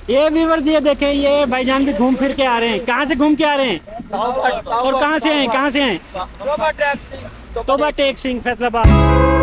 ये व्यूअर्स ये देखें, ये भाईजान भी घूम फिर के आ रहे हैं। कहाँ से घूम के आ रहे हैं और कहाँ से हैं, कहाँ से हैं? Toba Tek Singh, Faisalabad.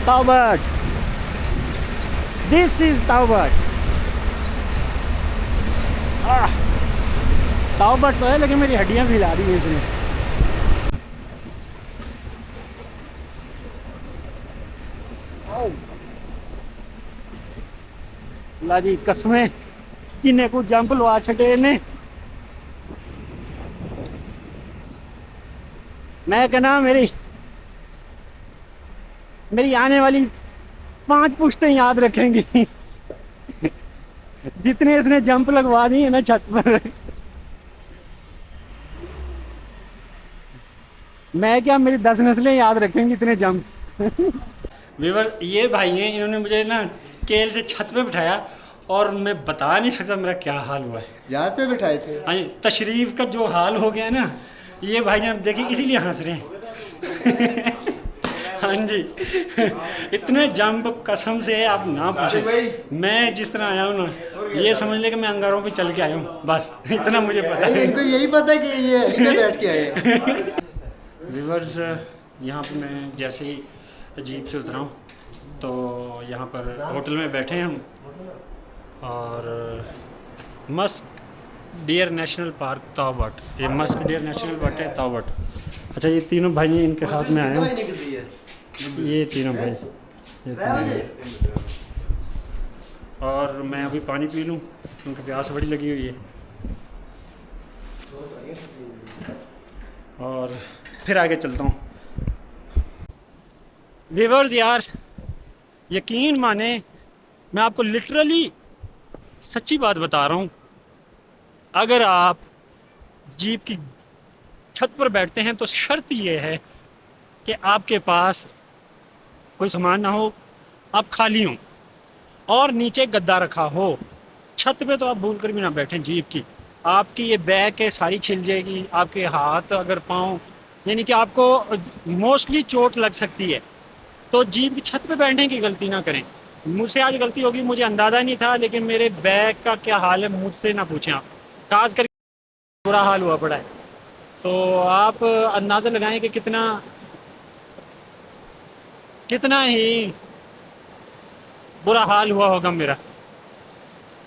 Taubert. This is Taubert. Taubert तो है लेकिन मेरी हड्डियां भी हिला दी है इसने। ला जी कसमें जिन्हें को जंप लवा छटे ने। मैं कहना मेरी आने वाली 5 पुश्तें याद रखेंगी जितने इसने जंप लगवा दी है ना छत पर। मैं क्या, मेरी 10 नस्लें याद रखेंगी इतने जंप। व्यूअर ये भाई हैं, इन्होंने मुझे ना केल से छत पे बिठाया और मैं बता नहीं सकता मेरा क्या हाल हुआ है। जहाज पे बिठाए थे? हाँ जी, तशरीफ का जो हाल हो गया ना, ये भाई जान देखिए इसीलिए हंस रहे हैं हाँ जी इतने जंप कसम से आप ना पूछे। मैं जिस तरह आया हूँ ना, ये समझ ले कि मैं अंगारों पे चल के आया हूँ, बस इतना मुझे पता है। इनको यही पता है कि ये इधर बैठ के आए। व्यूअर्स यहाँ पे मैं जैसे ही अजीब से उतरा हूँ तो यहाँ पर होटल में बैठे हैं हम, और मस्क डियर नेशनल पार्क तावट, ये मस्क डियर नेशनल पार्क है तावट। अच्छा ये तीनों भाई इनके साथ में आए हैं, ये तीनों भाई, ये तीनों। और मैं अभी पानी पी लूँ, उनकी प्यास बड़ी लगी हुई है, और फिर आगे चलता हूँ। व्यूअर्स यार यकीन माने, मैं आपको लिटरली सच्ची बात बता रहा हूँ, अगर आप जीप की छत पर बैठते हैं तो शर्त ये है कि आपके पास कोई सामान ना हो, आप खाली हों और नीचे गद्दा रखा हो। छत पे तो आप भूल कर भी ना बैठें जीप की, आपकी ये बैक है सारी छिल जाएगी, आपके हाथ अगर पाँव, यानी कि आपको मोस्टली चोट लग सकती है। तो जीप की छत पे बैठने की गलती ना करें। मुझसे आज गलती होगी, मुझे अंदाज़ा नहीं था, लेकिन मेरे बैग का क्या हाल है मुझसे ना पूछें आप। खास कर बुरा हाल हुआ पड़ा है। तो आप अंदाज़ा लगाएं कि कितना कितना ही बुरा हाल हुआ होगा मेरा।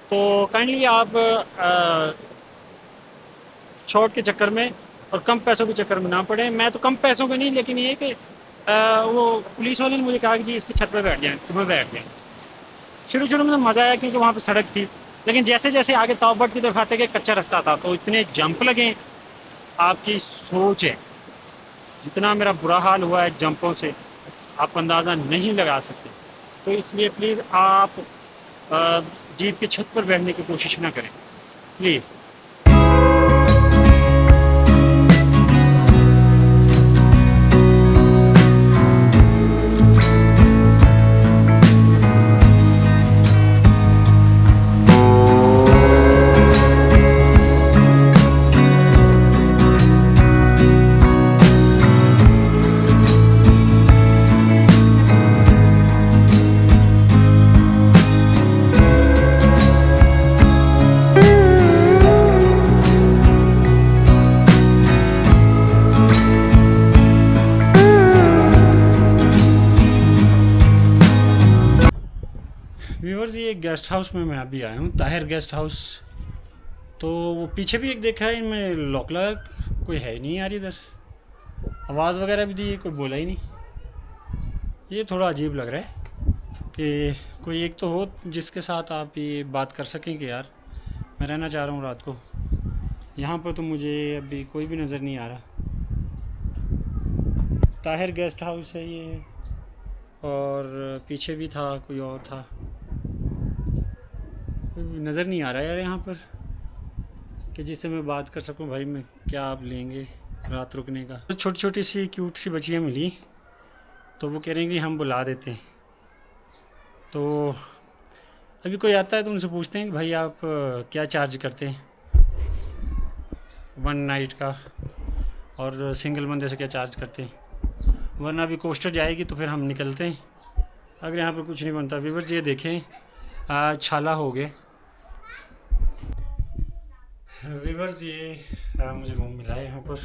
तो काइंडली आप शॉर्ट के चक्कर में और कम पैसों के चक्कर में ना पड़े। मैं तो कम पैसों के नहीं, लेकिन ये कि वो पुलिस वाले ने मुझे कहा कि जी इसकी छत पर बैठ जाएं, तुम्हें बैठ जाएं। शुरू शुरू में तो मज़ा आया क्योंकि वहाँ पे सड़क थी, लेकिन जैसे जैसे आगे तौबट की तरफ आते गए कच्चा रास्ता था तो इतने जंप लगे, आपकी सोच है। जितना मेरा बुरा हाल हुआ है जंपों से आप अंदाज़ा नहीं लगा सकते। तो इसलिए प्लीज़ आप अ, जीप की छत पर बैठने की कोशिश ना करें प्लीज़। व्यूअर्स, ये गेस्ट हाउस में मैं अभी आया हूँ, ताहिर गेस्ट हाउस। तो वो पीछे भी एक देखा है, इनमें लॉक लगा, कोई है ही नहीं यार इधर। आवाज़ वगैरह भी दी, कोई बोला ही नहीं। ये थोड़ा अजीब लग रहा है कि कोई एक तो हो जिसके साथ आप ये बात कर सकें कि यार मैं रहना चाह रहा हूँ रात को। यहाँ पर तो मुझे अभी कोई भी नज़र नहीं आ रहा। ताहिर गेस्ट हाउस है ये, और पीछे भी था कोई और था, नज़र नहीं आ रहा है यार यहाँ पर कि जिससे मैं बात कर सकूँ भाई मैं क्या आप लेंगे रात रुकने का। तो छोटी छोटी सी क्यूट सी बच्चियाँ मिली, तो वो कह रहे हैं कि हम बुला देते हैं। तो अभी कोई आता है तो उनसे पूछते हैं कि भाई आप क्या चार्ज करते हैं वन नाइट का, और सिंगल बंदे से क्या चार्ज करते हैं, वरना अभी कोस्टर जाएगी तो फिर हम निकलते हैं। अगर यहाँ पर कुछ नहीं बनता। व्यूअर्स ये देखें छाला हो गए। व्यूअर्स ये मुझे रूम मिला है यहाँ पर,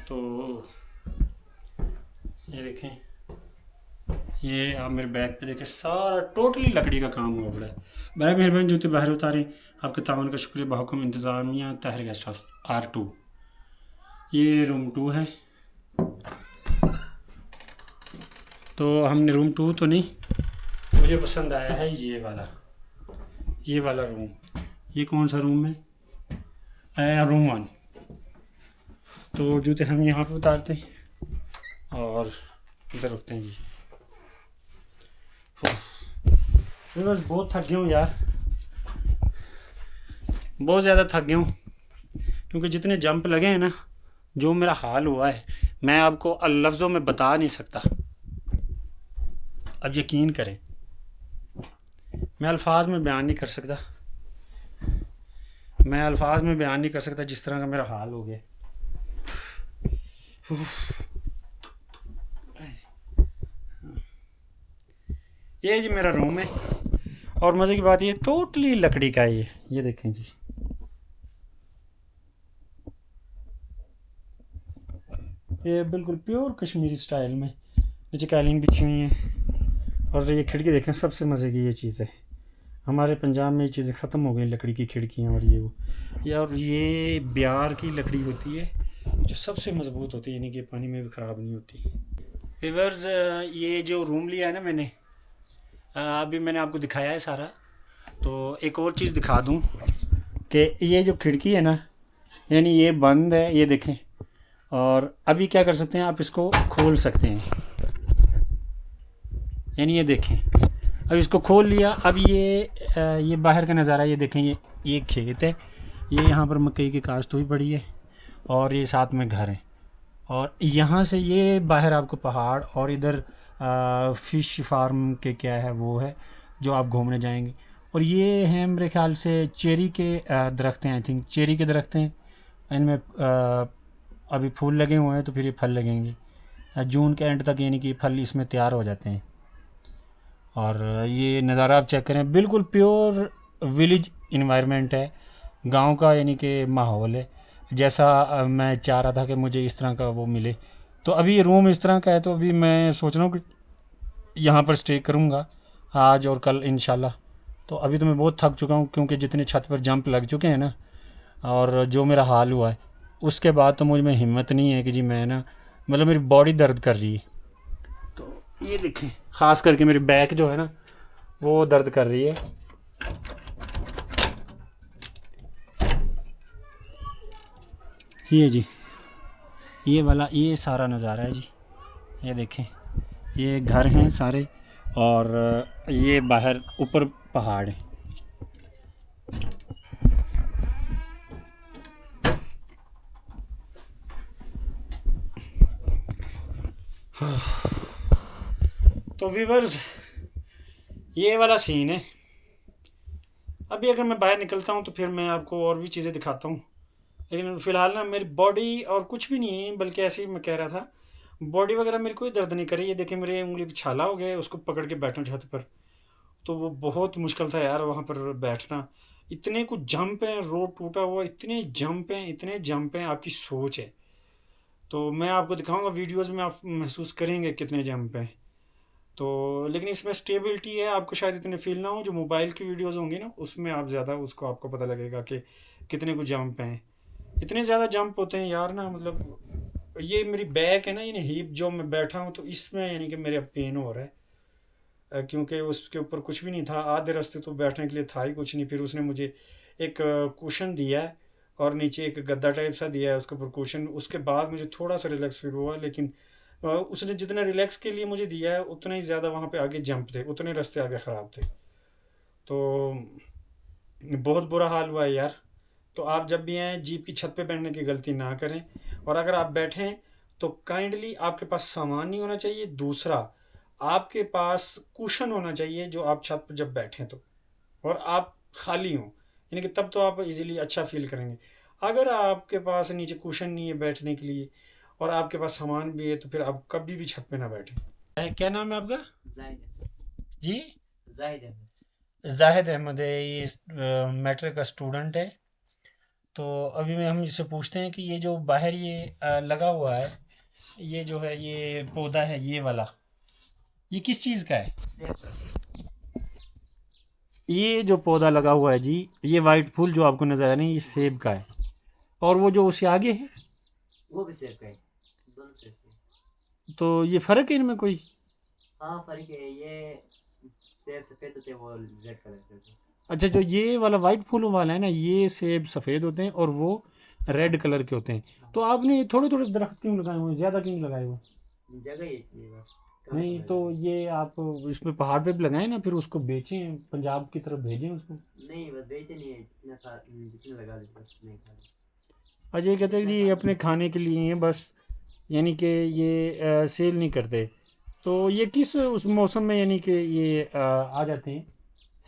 तो ये देखें, ये आप मेरे बैग पे देखें, सारा टोटली लकड़ी का काम हुआ पड़ा है। बड़ा मेहरबानी जूते बाहर उतारें, आपके तावन का शुक्रिया। बहुकुम इंतज़ामिया, ताहिर गेस्ट हाउस R2। ये रूम 2 है। तो हमने रूम 2 तो नहीं, मुझे पसंद आया है ये वाला रूम। ये कौन सा रूम है? रूम 1। तो जूते हम यहाँ पे उतारते हैं और इधर रुकते हैं जी। मैं बस बहुत थक गया हूँ यार, बहुत ज़्यादा थक गया हूँ, क्योंकि जितने जंप लगे हैं ना, जो मेरा हाल हुआ है मैं आपको लफ्ज़ों में बता नहीं सकता। अब यकीन करें, मैं अल्फाज में बयान नहीं कर सकता, जिस तरह का मेरा हाल हो गया। ये जी मेरा रूम है, और मज़े की बात ये टोटली लकड़ी का है। ये देखें जी, ये बिल्कुल प्योर कश्मीरी स्टाइल में, नीचे कालीन बिछी हुई है। और ये खिड़की देखें, सबसे मज़े की ये चीज़ है, हमारे पंजाब में ये चीज़ें ख़त्म हो गई, लकड़ी की खिड़कियाँ और ये वो। और ये ब्यार की लकड़ी होती है जो सबसे मज़बूत होती है, यानी कि पानी में भी ख़राब नहीं होती। व्यूअर्स ये जो रूम लिया है ना मैंने, अभी मैंने आपको दिखाया है सारा। तो एक और चीज़ दिखा दूं कि ये जो खिड़की है ना, यानी ये बंद है, ये देखें। और अभी क्या कर सकते हैं, आप इसको खोल सकते हैं, यानी ये देखें, अब इसको खोल लिया। अब ये बाहर का नज़ारा, ये देखें, ये खेत है, ये यहाँ पर मकई की काश्त हुई पड़ी है, और ये साथ में घर है। और यहाँ से ये बाहर आपको पहाड़, और इधर फ़िश फार्म के क्या है वो है जो आप घूमने जाएंगे। और ये हैं मेरे ख्याल से चेरी के दरख्त हैं, आई थिंक चेरी के दरख्त हैं। इनमें अभी फूल लगे हुए हैं, तो फिर ये फल लगेंगे जून के एंड तक, यानी कि फल इसमें तैयार हो जाते हैं। और ये नज़ारा आप चेक करें, बिल्कुल प्योर विलेज इन्वायरमेंट है, गांव का यानी कि माहौल है, जैसा मैं चाह रहा था कि मुझे इस तरह का वो मिले। तो अभी ये रूम इस तरह का है, तो अभी मैं सोच रहा हूँ कि यहाँ पर स्टे करूँगा आज और कल इंशाल्लाह। तो अभी तो मैं बहुत थक चुका हूँ, क्योंकि जितने छत पर जंप लग चुके हैं ना, और जो मेरा हाल हुआ है, उसके बाद तो मुझ में हिम्मत नहीं है कि जी मैं ना, मतलब मेरी बॉडी दर्द कर रही है। तो ये देखें, ख़ास करके मेरी बैक जो है ना वो दर्द कर रही है। ये जी, ये वाला ये सारा नज़ारा है जी, ये देखें, ये घर हैं सारे, और ये बाहर ऊपर पहाड़ है। तो व्यूवर्स, ये वाला सीन है। अभी अगर मैं बाहर निकलता हूँ तो फिर मैं आपको और भी चीज़ें दिखाता हूँ, लेकिन फ़िलहाल ना मेरी बॉडी और कुछ भी नहीं है, बल्कि ऐसे ही मैं कह रहा था, बॉडी वगैरह मेरी कोई दर्द नहीं कर रही है। ये देखिए, मेरे उंगली पे छाला हो गया है, उसको पकड़ के बैठूँ छत पर, तो वो बहुत मुश्किल था यार वहाँ पर बैठना। इतने कुछ जंप हैं, रोड टूटा हुआ, इतने जंप हैं, इतने जंप हैं, आपकी सोच है। तो मैं आपको दिखाऊंगा वीडियोस में, आप महसूस करेंगे कितने जंप हैं। तो लेकिन इसमें स्टेबिलिटी है, आपको शायद इतने फील ना हो, जो मोबाइल की वीडियोस होंगी ना उसमें आप ज़्यादा उसको आपको पता लगेगा कि कितने कुछ जंप हैं। इतने ज़्यादा जंप होते हैं यार ना, मतलब ये मेरी बैक है ना, ये हिप जो मैं बैठा हूँ, तो इसमें यानी कि मेरा पेन हो रहा है। क्योंकि उसके ऊपर कुछ भी नहीं था, आधे रास्ते तो बैठने के लिए था ही कुछ नहीं। फिर उसने मुझे एक कुशन दिया है, और नीचे एक गद्दा टाइप सा दिया है उसके ऊपर कुशन। उसके बाद मुझे थोड़ा सा रिलैक्स फील हुआ, लेकिन उसने जितना रिलैक्स के लिए मुझे दिया है, उतना ही ज़्यादा वहाँ पे आगे जंप थे, उतने रास्ते आगे ख़राब थे। तो बहुत बुरा हाल हुआ है यार। तो आप जब भी आएँ, जीप की छत पे बैठने की गलती ना करें, और अगर आप बैठें तो काइंडली आपके पास सामान नहीं होना चाहिए। दूसरा, आपके पास कुशन होना चाहिए जो आप छत पर जब बैठें तो, और आप खाली हों, यानी कि तब तो आप इजीली अच्छा फील करेंगे। अगर आपके पास नीचे कुशन नहीं है बैठने के लिए, और आपके पास सामान भी है, तो फिर आप कभी भी छत पे ना बैठें। क्या नाम है आपका? जाहिद जी, जाहिद अहमद। जाहिद अहमद है, ये मैट्रिक का स्टूडेंट है। तो अभी मैं हम इससे पूछते हैं कि ये जो बाहर ये लगा हुआ है, ये जो है ये पौधा है ये वाला, ये किस चीज़ का है? सेब का। ये जो पौधा लगा हुआ है जी, ये वाइट फूल जो आपको नज़र आ रहे हैं, ये सेब का है। और वो जो उसके आगे है, वो भी सेब का है, दोनों सेब के। तो ये फ़र्क है इनमें कोई? हाँ फर्क है, ये सेब सफेद होते हैं, वो रेड कलर के होते हैं। अच्छा, जो ये वाला वाइट फूल वाला है ना, ये सेब सफ़ेद होते हैं और वो रेड कलर के होते हैं। तो हाँ, आपने थोड़े थोड़े दरख्त क्यों लगाए हुए हैं, ज़्यादा क्यों लगाए हुए? जगह ही इतनी है बस, कम नहीं, कम तो लगा दी। ये आप इसमें पहाड़ पे भी लगाएं ना, फिर उसको बेचें, पंजाब की तरफ भेजें उसको। नहीं बस बेचते नहीं है, जितना खा जितना लगा दी बस, नहीं खा ली। अच्छा, ये कहते हैं जितना जी ये खाना अपने खाने के लिए हैं बस, यानी कि ये सेल नहीं करते। तो ये किस उस मौसम में यानी कि ये आ जाते हैं,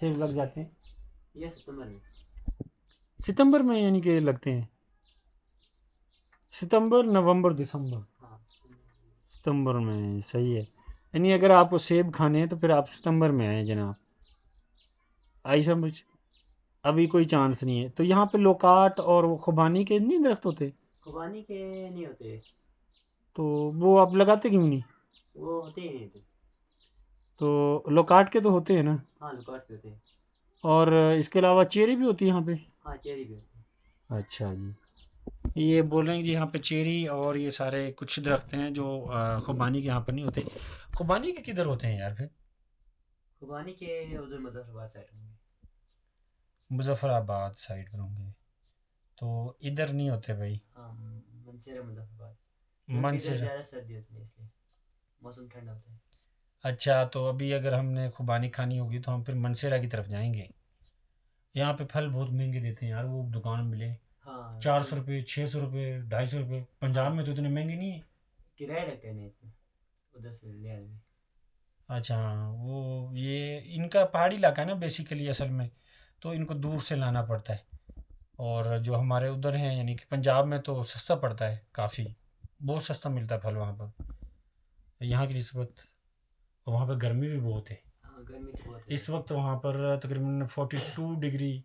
सेब लग जाते हैं? ये सितंबर में। सितंबर में यानी कि लगते हैं? सितंबर, नवंबर, दिसंबर, हाँ सितंबर में। सितंबर में, सही है। यानी अगर आपको सेब खाने हैं तो फिर आप सितंबर में आए जनाब, आई समझ। अभी कोई चांस नहीं है। तो यहाँ पे लोकाट और वो खुबानी के नहीं दरख्त होते? खुबानी के नहीं होते, तो वो आप लगाते क्यों नहीं? वो होते ही नहीं थे। तो लोकाट के तो होते हैं ना। हाँ लुकाट के होते हैं। और इसके अलावा चेरी भी होती है यहाँ पे? हाँ चेरी भी होते हैं। अच्छा जी। ये बोल रहे हैं कि यहाँ पे चेरी और ये सारे कुछ दरख्त हैं जो खुबानी के यहाँ पर नहीं होते। खुबानी के किधर होते हैं यार फिर? खुबानी के उधर मुजफ्फराबाद साइड होंगे। मुजफ्फराबाद साइड पर होंगे, तो इधर नहीं होते भाई। हाँ मंसूरा मुजफ्फराबाद, क्योंकि मन इधर से। ज़्यादा सर्दी होती है इसलिए, मौसम ठंडा होता है। अच्छा, तो अभी अगर हमने खुबानी खानी होगी तो हम फिर मनसेरा की तरफ जाएंगे। यहाँ पे फल बहुत महंगे देते हैं यार, वो दुकान मिले हाँ 400 रुपये, 600 रुपये, 250 रुपये। पंजाब हाँ में तो इतने महंगे नहीं है। किराया लगता है ना इतना, उधर से ले आने में। अच्छा, वो ये इनका पहाड़ी इलाका है ना बेसिकली असल में, तो इनको दूर से लाना पड़ता है। और जो हमारे उधर हैं यानी कि पंजाब में तो सस्ता पड़ता है काफ़ी, बहुत सस्ता मिलता है फल वहाँ पर। यहाँ की निस्बत वहाँ पर गर्मी भी बहुत है। हाँ गर्मी तो बहुत है इस इधर। वक्त वहाँ पर तकरीबन 42 डिग्री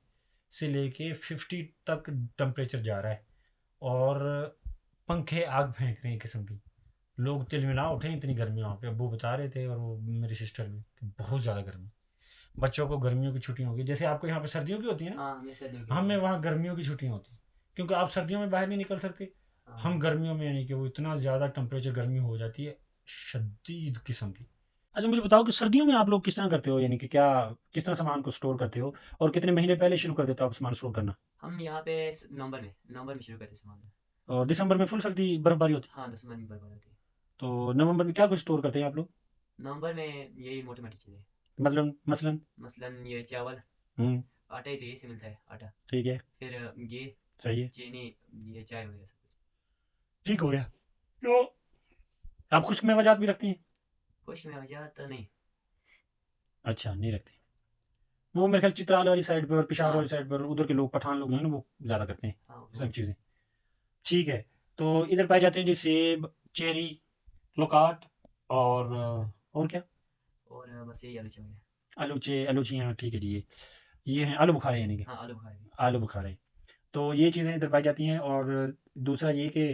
से लेके 50 तक टेम्परेचर जा रहा है और पंखे आग फेंक रहे हैं किस्म की। लोग तिलमिला उठे, इतनी गर्मी वहाँ पे। अब्बू बता रहे थे और वो मेरी सिस्टर भी कि बहुत ज़्यादा गर्मी। बच्चों को गर्मियों की छुट्टियाँ होगी, जैसे आपको यहाँ पे सर्दियों की होती है ना, हाँ हमें सर्दियों की हमें वहाँ गर्मियों की छुट्टियाँ होती हैं, क्योंकि आप सर्दियों में बाहर नहीं निकल सकते। हाँ, हम गर्मियों में यानी कि वो इतना ज़्यादा टेम्परेचर गर्मी हो जाती है शदीद किस्म की। अच्छा मुझे बताओ कि सर्दियों में आप लोग किस तरह करते हो, यानी कि क्या किस तरह सामान को स्टोर करते हो और कितने महीने पहले शुरू कर देते हो आप सामान स्टोर करना? हम यहाँ पे नवंबर में शुरू करते सामान। और दिसंबर में फुल सर्दी बर्फबारी होती है, हाँ दिसंबर में बर्बाद होती है। तो नवंबर में क्या कुछ स्टोर करते हैं आप लोग? नवंबर में यही मोटी मोटी चीज़ें, मतलब मसलन? मसलन ये चावल, हम्म, आटा ही तो यही से मिलता है आटा, ठीक है, फिर घी, सही है, चीनी, ये चाय वगैरह सब कुछ। ठीक हो गया। तो आप खुश्क मेवाजात भी रखती हैं? खुश्क में हो जाए तो नहीं। अच्छा नहीं रखती। वो मेरे ख्याल चित्राल वाली साइड पे और पिशावर हाँ वाली साइड पर उधर के लोग, पठान लोग जो है ना, वो ज़्यादा करते हैं हाँ ये सब चीज़ें। ठीक है, तो इधर पाए जाते हैं जी सेब, चेरी, लोकाट और क्या? और बस यही आलू चावल है। आलूची, हाँ ठीक है जी। ये हैं आलू बुखारे, यानी कि हाँ आलू बुखारे भी। आलू बुखारे। तो ये चीज़ें इधर पाई जाती हैं। और दूसरा ये कि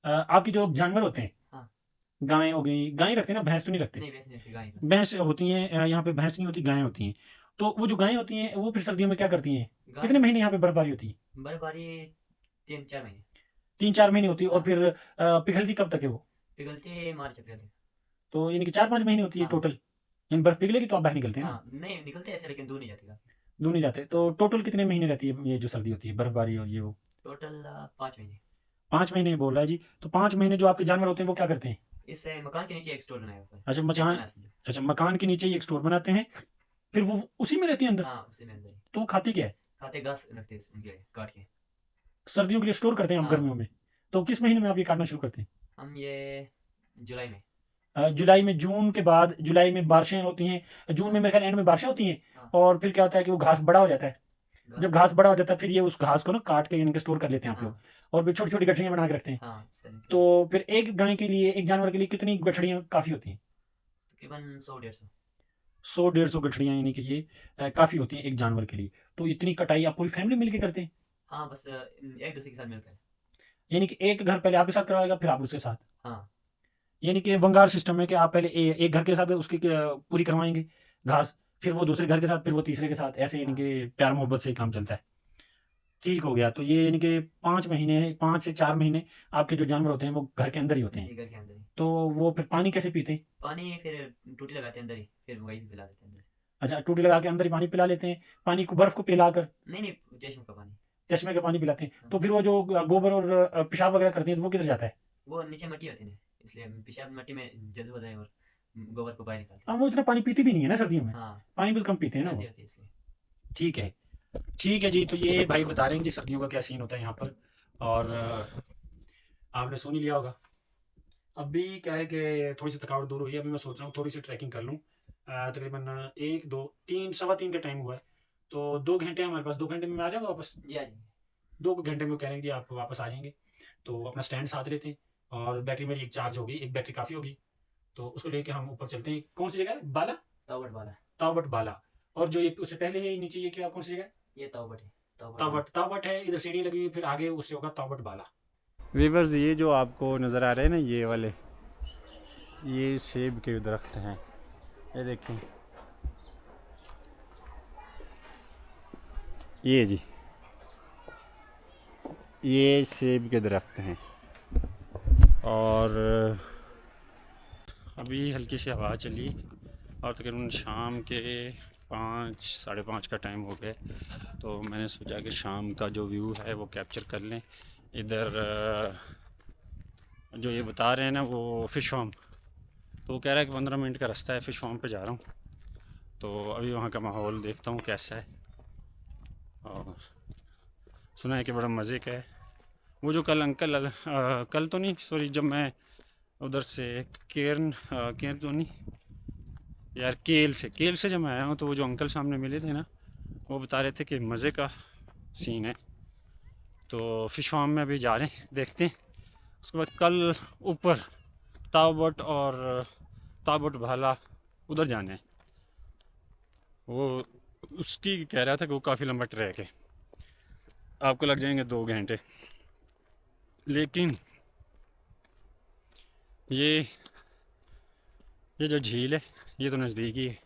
आपके जो जानवर होते हैं, हाँ गायें हो गई, गायें रखते हैं ना, भैंस तो नहीं रखते? नहीं वैसे नहीं, ऐसे गाय बस। भैंस होती हैं यहाँ पे, भैंस नहीं होती, गायें होती हैं। तो वो जो गायें होती हैं वो फिर सर्दियों में क्या करती हैं? गाय कितने महीने यहाँ पे बर्फबारी होती है? बर्फबारी 3-4 महीने। 3-4 महीने होती है। और हाँ फिर पिघलती कब तक है वो? पिघलते हैं मार्च अप्रैल तक। तो यानी कि 4-5 महीने होती है हाँ टोटल। यानी बर्फ पिघलेगी तो आप बाहर निकलते हैं ना, हाँ नहीं निकलते ऐसे, लेकिन दूर नहीं जाते काफी। दूर नहीं जाते। तो टोटल कितने महीने रहती है ये जो सर्दी होती है, बर्फबारी और ये वो? टोटल 5 महीने। 5 महीने बोल रहा है जी। तो 5 महीने जो आपके जानवर होते हैं वो क्या करते हैं? इससे मकान के नीचे एक स्टोर बनाया हुआ है। अच्छा खाना मकान, समझो। अच्छा मकान के नीचे ही एक स्टोर बनाते हैं, फिर वो उसी में रहती है अंदर? हाँ उसी में अंदर ही। तो वो खाती क्या है? खाते घास रखते हैं उनके लिए काट के। सर्दियों के लिए स्टोर करते हैं हम हाँ गर्मियों में? तो किस महीने में आप ये काटना शुरू करते हैं? हम ये जुलाई में। जुलाई में, जून के बाद जुलाई में बारिशें होती हैं, जून में मेरे ख्याल एंड में बारिशें होती हैं। हाँ और फिर क्या होता है कि वो घास बड़ा हो जाता है। घास जब घास बड़ा हो जाता है फिर ये उस घास को ना काट के यानी कि स्टोर कर लेते हैं आप लोग, हाँ और फिर छोटी छोटी गठरियाँ बना के रखते हैं। हाँ सही। तो फिर एक गाय के लिए, एक जानवर के लिए कितनी गठरियाँ काफ़ी होती हैं? तकरीबन 100-150। 100-150 गठरियाँ, यानी कि ये काफ़ी होती हैं एक जानवर के लिए। तो इतनी कटाई आप पूरी फैमिली मिलके करते हैं? हाँ बस एक दूसरे के साथ मिलकर। यानी कि एक घर पहले आपके साथ करवाएगा फिर आप उसके साथ? हाँ यानी कि वंगार सिस्टम है कि आप पहले एक घर के साथ उसकी पूरी करवाएंगे घास, फिर वो दूसरे घर के साथ, फिर वो तीसरे के साथ, ऐसे यानी हाँ कि प्यार मोहब्बत से ही काम चलता है। ठीक हो गया। तो ये यानी कि 5 महीने, 5 से 4 महीने आपके जो जानवर होते हैं वो घर के अंदर ही होते हैं। जी घर के अंदर ही। तो वो फिर पानी कैसे पीते हैं? पानी फिर टूटी लगाते हैं अंदर ही, फिर वही पिला देते हैं अंदर से। अच्छा टूटी लगा के अंदर ही पानी पिला लेते हैं? पानी को, बर्फ को पिलाकर? नहीं नहीं चश्मे का पानी। चश्मे का पानी पिलाते हैं? हाँ तो फिर वो जो गोबर और पेशाब वगैरह करते हैं तो वो किधर जाता है? वो नीचे मिट्टी होती है ना, इसलिए पेशाब मिट्टी में जज्ब होता है और गोबर को बाहर निकालते हाँ हैं। वो इतना पानी पीती भी नहीं है ना सर्दियों में, हाँ पानी बहुत कम पीते हैं ना सर्दी वो। होती है इसलिए। ठीक है, ठीक है जी। तो ये भाई बता रहे हैं कि सर्दियों का क्या सीन होता है यहाँ पर। और आपने सुन ही लिया होगा। अभी क्या है कि थोड़ी सी थकावट दूर हुई है, अभी मैं सोच रहा हूँ थोड़ी सी ट्रैकिंग कर लूँ। तकरीबन 1 2 3 सवा 3 का टाइम हुआ है, तो 2 घंटे हमारे पास। 2 घंटे में मैं आ जाऊँगा वापस? जी आ जाएंगे। 2 घंटे में वो कह रहे हैं कि आप वापस आ जाएंगे। तो अपना स्टैंड साथ लेते हैं, और बैटरी मेरी एक चार्ज होगी, एक बैटरी काफ़ी होगी, तो उसको लेके हम ऊपर चलते हैं। कौन सी जगह है? बाला? तावट वाला। तावट बाला। और जो ये उससे पहले है नीचे, ये क्या, कौन सी जगह है? ये तावट है। तावट, तावट है इधर सीढ़ी लगी हुई, फिर आगे उससे होगा तावट बाला। वीवर्स, ये जो आपको नज़र आ रहे हैं ना, ये वाले, ये सेब के दरख्त हैं। ये देखें, ये जी, ये सेब के दरख्त हैं। और अभी हल्की सी हवा चली और तकरीबन शाम के 5 5:30 का टाइम हो गया, तो मैंने सोचा कि शाम का जो व्यू है वो कैप्चर कर लें। इधर जो ये बता रहे हैं ना वो फ़िश फार्म, तो वो कह रहा है कि 15 मिनट का रास्ता है, फ़िश फार्म पे जा रहा हूँ। तो अभी वहाँ का माहौल देखता हूँ कैसा है। और सुना है कि बड़ा मज़े का है। वो जो कल अंकल कल तो नहीं, सॉरी, जब मैं उधर से केरन तो नहीं यार, केल से जब मैं आया हूँ, तो वो जो अंकल सामने मिले थे ना, वो बता रहे थे कि मज़े का सीन है। तो फ़िश फार्म में अभी जा रहे हैं, देखते हैं। उसके बाद कल ऊपर तावट और तावट भाला उधर जाना है। वो उसकी कह रहा था कि वो काफ़ी लंबा ट्रैक है। आपको लग जाएंगे 2 घंटे। लेकिन ये जो झील है ये तो नज़दीक ही है,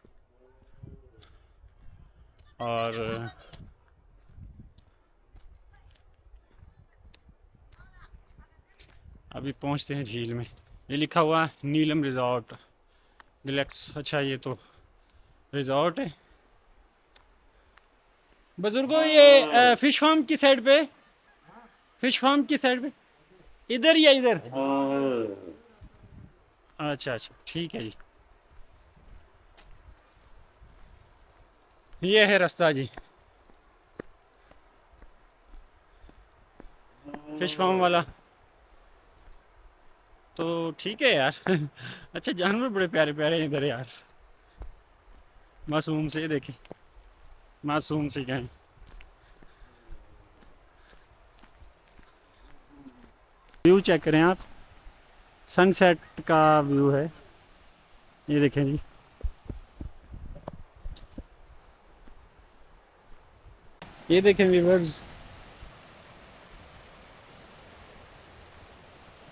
और अभी पहुंचते हैं झील में। ये लिखा हुआ है नीलम रिजॉर्ट डिलक्स। अच्छा, ये तो रिजॉर्ट है। बुजुर्गों, ये फिश फार्म की साइड पे, फिश फार्म की साइड पे, इधर या इधर? अच्छा अच्छा, ठीक है जी। ये है रास्ता जी फिश फार्म वाला। तो ठीक है यार। अच्छा, जानवर बड़े प्यारे प्यारे हैं इधर यार। मासूम से देखें, मासूम से कहें। व्यू चेक करें आप, सनसेट का व्यू है ये, देखें जी। ये देखें viewers,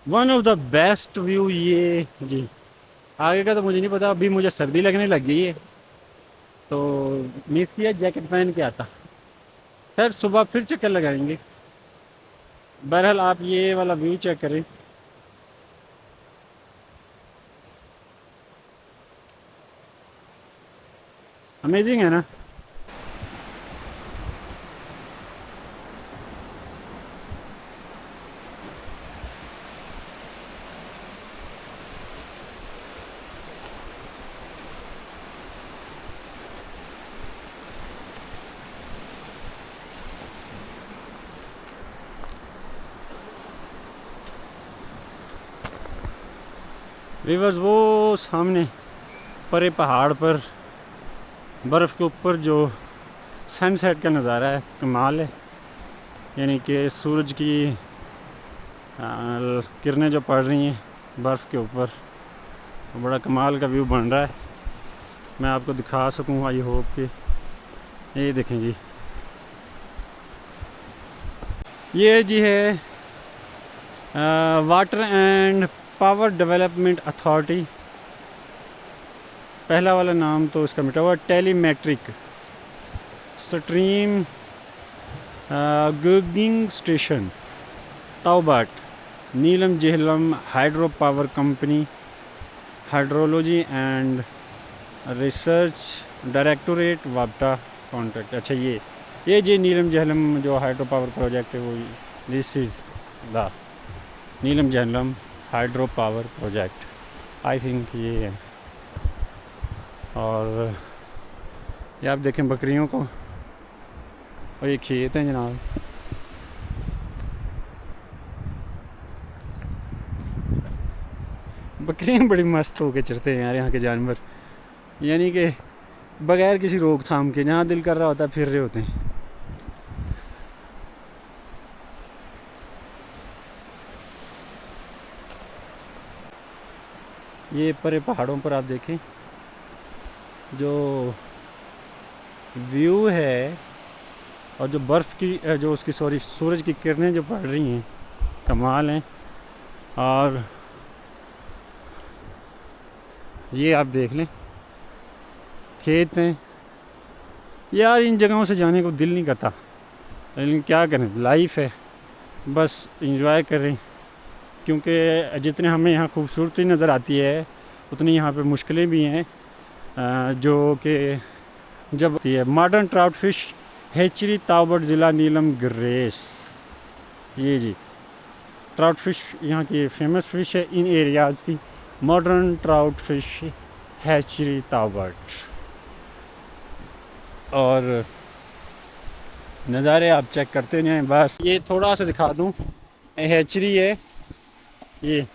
one of the best view ये जी। आगे का तो मुझे नहीं पता, अभी मुझे सर्दी लगने लग गई है तो मिस किया, जैकेट पहन के आता। खैर सुबह फिर चक्कर लगाएंगे। बहरहाल आप ये वाला व्यू चेक करें। अमेजिंग है ना। रिवर्स वो सामने परे पहाड़ पर बर्फ़ के ऊपर जो सनसेट का नज़ारा है, कमाल है। यानी कि सूरज की किरणें जो पड़ रही हैं बर्फ़ के ऊपर, तो बड़ा कमाल का व्यू बन रहा है। मैं आपको दिखा सकूं, आई होप कि ये देखें जी। ये जी है water and power development authority. पहला वाला नाम तो इसका मिटा हुआ, telemetric stream gauging station Taubat, Neelum Jhelum hydro power company, hydrology and research directorate, वापटा कॉन्ट्रैक्ट। अच्छा, ये जी नीलम झेलम जो हाइड्रो पावर प्रोजेक्ट है वो, this is the Neelam Jhelum hydro power project, I think ये है। और ये आप देखें बकरियों को, और ये खेत हैं जनाब। बकरियाँ बड़ी मस्त होके चलते हैं यार यहाँ के जानवर, यानी कि बगैर किसी रोकथाम के जहाँ दिल कर रहा होता है फिर रहे होते हैं। ये परे पहाड़ों पर आप देखें जो व्यू है, और जो बर्फ़ की जो उसकी सूरज की किरणें जो पड़ रही हैं, कमाल हैं। और ये आप देख लें खेत हैं यार, इन जगहों से जाने को दिल नहीं करता, लेकिन क्या करें, लाइफ है, बस इंजॉय करें। क्योंकि जितने हमें यहाँ खूबसूरती नज़र आती है उतनी यहाँ पे मुश्किलें भी हैं, जो कि जब ये मॉडर्न ट्राउट फिश हैचरी ताउबाट ज़िला नीलम ग्रेस। ये जी ट्राउट फिश यहाँ की फेमस फ़िश है इन एरियाज़ की, मॉडर्न ट्राउट फिश हैचरी ताउबाट। और नज़ारे आप चेक करते जाएं। बस ये थोड़ा सा दिखा दूँ, हैचरी है ये,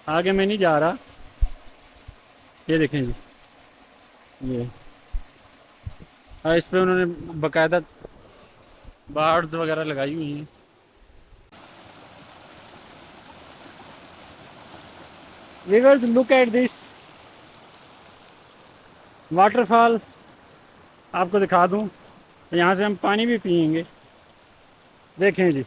आगे मैं नहीं जा रहा। ये देखें जी, ये इस पे उन्होंने बाकायदा बार्ड्स वगैरह लगाई हुई हैं। Viewers, look at this waterfall. आपको दिखा दूं, यहाँ से हम पानी भी पियेंगे। देखें जी